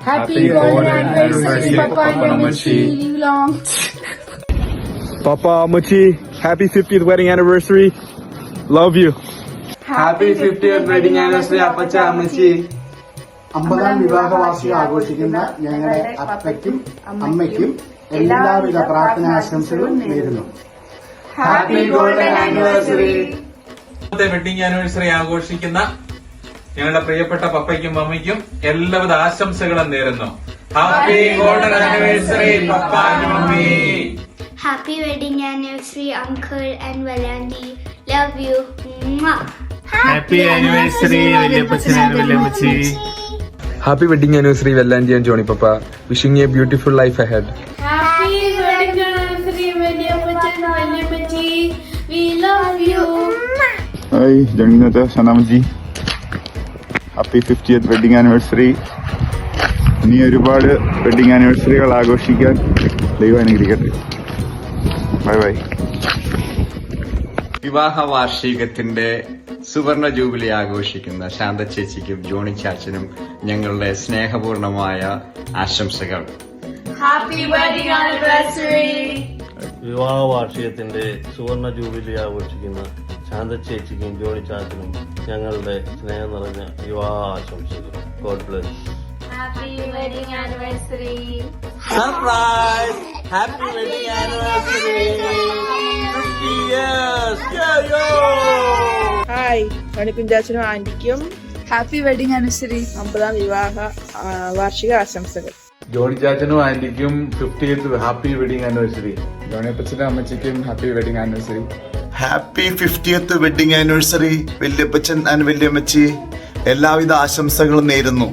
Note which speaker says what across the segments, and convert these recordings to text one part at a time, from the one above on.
Speaker 1: Happy golden anniversary, Papa and Ammachi. Live long.
Speaker 2: Papa, Ammachi, happy 50th wedding anniversary. Love you.
Speaker 3: Happy 50th wedding anniversary, Appacha Ammachi.
Speaker 4: 50ാം വിവാഹവാർഷികം ആഘോഷിക്കുന്ന ഞങ്ങളുടെ അപ്പയ്ക്കും അമ്മയ്ക്കും എല്ലാവിധ പ്രാർത്ഥനാശംസകളും നേരുന്നു.
Speaker 3: Happy golden anniversary.
Speaker 5: Wedding anniversary ആഘോഷിക്കുന്ന ഞങ്ങളുടെ പ്രിയപ്പെട്ട പപ്പയ്ക്കും മമ്മിക്കും എല്ലാവിധ ആശംസകളും നേരുന്നു. Happy golden anniversary papa and mummy.
Speaker 6: Happy wedding anniversary, Uncle and Valandi. Love you.
Speaker 7: Happy anniversary, Valliyapachan and Valliyammachi.
Speaker 3: Happy wedding anniversary, Valandi and Johnny Papa. Wishing you a beautiful life ahead.
Speaker 1: Happy wedding anniversary, Valliyapachan and Valliyammachi. We love you.
Speaker 8: Hi, Janginata Sanamaji. Happy 50th wedding anniversary. ഇനി ഒരുപാട് wedding ആനിവേഴ്സറികൾ ആഘോഷിക്കാൻ ദൈവം അനുഗ്രഹിക്കട്ടെ. Bye bye.
Speaker 9: വിവാഹ വാർഷികത്തിന്റെ സുവർണ jubilee ആഘോഷിക്കുന്ന ശാന്ത ചേച്ചിക്കും Johnny ചാച്ചനും ഞങ്ങളുടെ സ്നേഹപൂർണമായ ആശംസകൾ.
Speaker 1: Happy wedding anniversary.
Speaker 7: വിവാഹ വാർഷികത്തിന്റെ സുവർണ ജൂബിലി ആഘോഷിക്കുന്ന ശാന്ത ചേച്ചിക്കും ജോണി ചാച്ചനും ഞങ്ങളുടെ സ്നേഹം നിറഞ്ഞ വിവാഹ ആശംസകൾ. God bless.
Speaker 1: Happy wedding anniversary.
Speaker 5: Surprise! Happy wedding anniversary 50 years.
Speaker 10: Hi, മണിക്കുഞ്ചാച്ചനും ആന്റിക്കും ഹാപ്പി വെഡിങ് ആനിവേഴ്സറി 50ാം വിവാഹ വാർഷിക ആശംസകൾ.
Speaker 2: ജോണി ചാച്ചനും ആന്റിക്കും 50th ഹാപ്പി വെഡിങ് ആനിവേഴ്സറി.
Speaker 3: ജോണിയപ്പച്ചനും അമ്മച്ചിക്കും happy wedding anniversary.
Speaker 11: Happy 50th wedding anniversary വല്യപ്പച്ചൻ ആൻഡ് വല്യമ്മച്ചി. എല്ലാവിധ ആശംസകളും നേരുന്നു.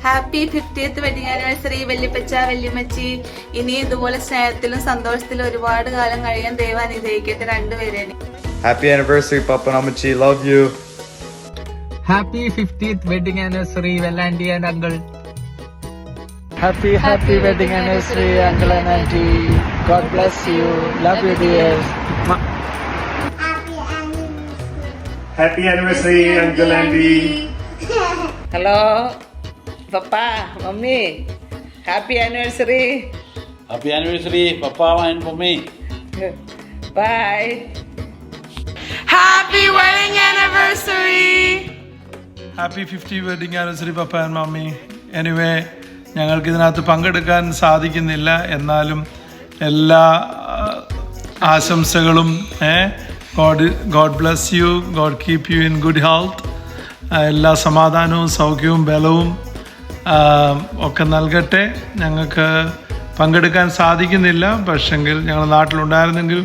Speaker 10: ഹാപ്പി 50th വെഡിങ് ആനിവേഴ്സറി വല്യപ്പച്ച വല്യമ്മച്ചി. ഇനി ഇതുപോലെ സ്നേഹത്തിലും സന്തോഷത്തിലും ഒരുപാട് കാലം കഴിയാൻ ദൈവം അനുഗ്രഹിക്കട്ടെ രണ്ടുപേരെയും.
Speaker 9: ഹാപ്പി ആനിവേഴ്സറി പപ്പ അമ്മച്ചി. Love you.
Speaker 3: Happy 50th wedding anniversary, Valandi and Uncle.
Speaker 10: Happy wedding anniversary, Uncle and Auntie. God bless you. Love you, dears.
Speaker 8: Happy anniversary uncle aunty.
Speaker 10: Hello papa mummy, happy anniversary.
Speaker 7: Happy anniversary, Papa and Mummy.
Speaker 10: Bye. Happy wedding anniversary.
Speaker 12: Happy 50 wedding anniversary papa and mummy. Anyway, ഞങ്ങൾക്ക് ഇതിനകത്ത് പങ്കെടുക്കാൻ സാധിക്കുന്നില്ല, എന്നാലും എല്ലാ ആശംസകളും God bless you, God keep you in good health. എല്ലാ സമാധാനവും സൗഖ്യവും ബലവും ഒക്കെ നൽകട്ടെ. ഞങ്ങൾക്ക് പങ്കെടുക്കാൻ സാധിക്കുന്നില്ല, പക്ഷെങ്കിൽ ഞങ്ങൾ നാട്ടിലുണ്ടായിരുന്നെങ്കിൽ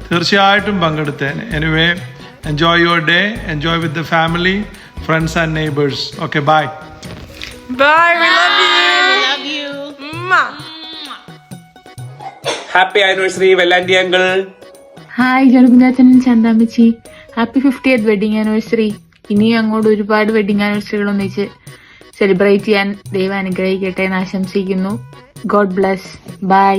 Speaker 12: തീർച്ചയായിട്ടും പങ്കെടുത്തേനെ. Anyway, enjoy your day, enjoy with the family, friends and neighbors. Okay, bye.
Speaker 10: Bye. We love you.
Speaker 5: Happy anniversary വെല്ലാൻഡി അങ്കിൾ.
Speaker 1: ഹായ്, ജോണിക്കുഞ്ചാച്ചനും ചന്താമ്മച്ചി. Happy 50th wedding anniversary. ഇനിയും അങ്ങോട്ട് ഒരുപാട് വെഡിങ് ആനിവേഴ്സറികൾ ഒന്നിച്ച് സെലിബ്രേറ്റ് ചെയ്യാൻ ദൈവം അനുഗ്രഹിക്കട്ടെ എന്ന് ആശംസിക്കുന്നു. God bless. ബൈ.